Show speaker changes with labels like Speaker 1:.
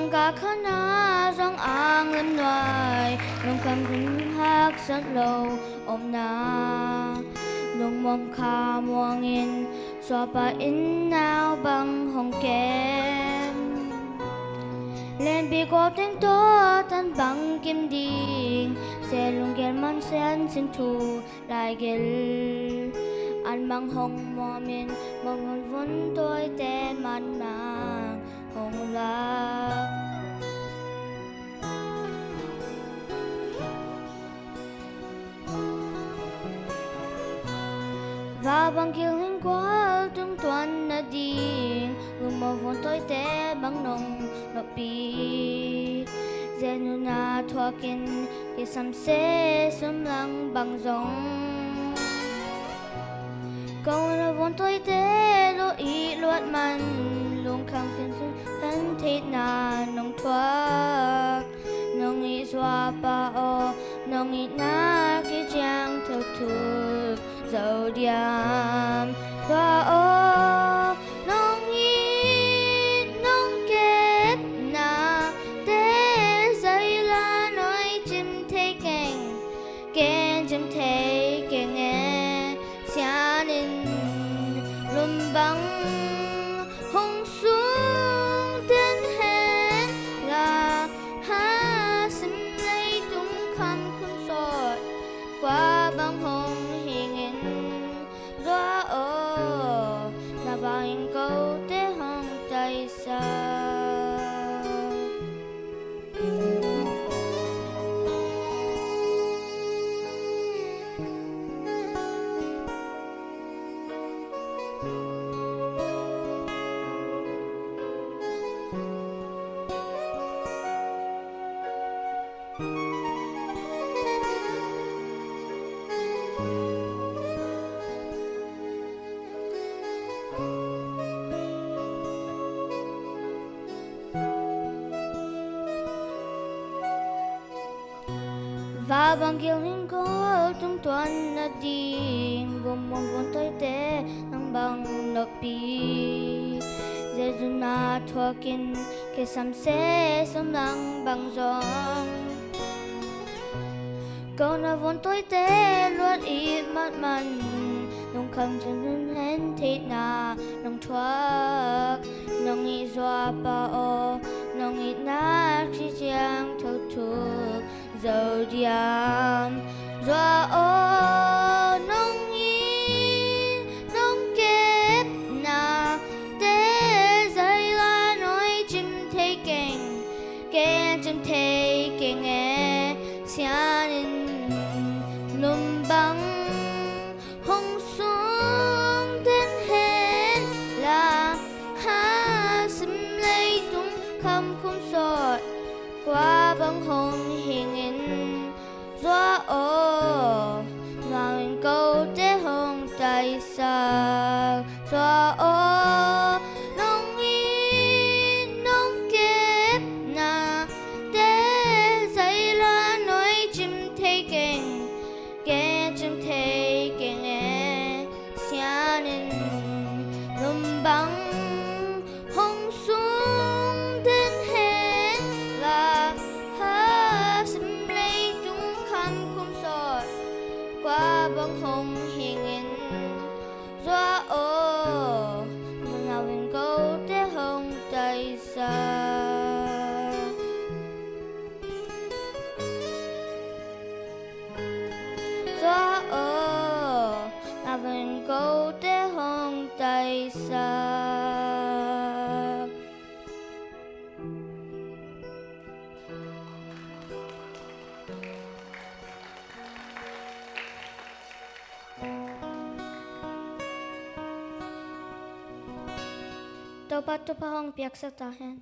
Speaker 1: rong cả khá na rong ang lên ngoài nông cầm cũng hát rất lâu ôm na nông mong kha muang in xóa ba in nào bằng hồng kem lên bị có tiếng to tan bằng kim điên xe lung gel man sen xin thu lại gel anh bằng hồng mò min mong hồn vốn tôi tên man nàng hồng lạc và bằng kiều hình quá tung toàn na điên mò vốn tôi tên bằng nồng nọ pi zenu na thua kin cái sam se sum lang bằng rong câu na vốn tôi té lo ý luat man luôn kham kin thân thế na nong thua nong ý Zua Aw nong ý na cái giang thâu thuộc dầu diam Zua Aw nong ý nong kết na té dây la nói chim thấy keng chim thấy keng nghe xa nên lùm băng hông xuống tên hẹn là ha xin lấy tung khăn khung sọt qua băng hông hình in Zua Aw là vàng câu tế hông tay xa và bằng kiều hình có tung toàn na điên gồm mong vốn tôi té nang bằng nọ pi zeju na thua kin cái sam se sum lang bằng rong câu na vốn tôi té luôn ít mắt man nông kham chân hẹn thế na nông thua nông ý Zua Aw nông ý na khi giang thâu thuộc dầu diam Zua Aw nông ý nông kép na tế dây la nói chim thấy keng chim thấy keng nghe xa nên lùm băng hông xuống tên hẹn là ha xin lấy tung khăm khung sọt qua băng hông hình in Zua Aw là hình câu tế hông tay xa Zua Aw nông ý nông kép na tế dây la nói chim thấy keng chim thấy keng nghe xa nên lùm băng hông xuống tên hẹn là ha xin lấy tung khăn khung sọt qua băng hông hình in Zua Aw nào hình câu tế hông tay xa Zua Aw là vần câu tế hông tay xa tàu bắt tàu hông piak sa tahen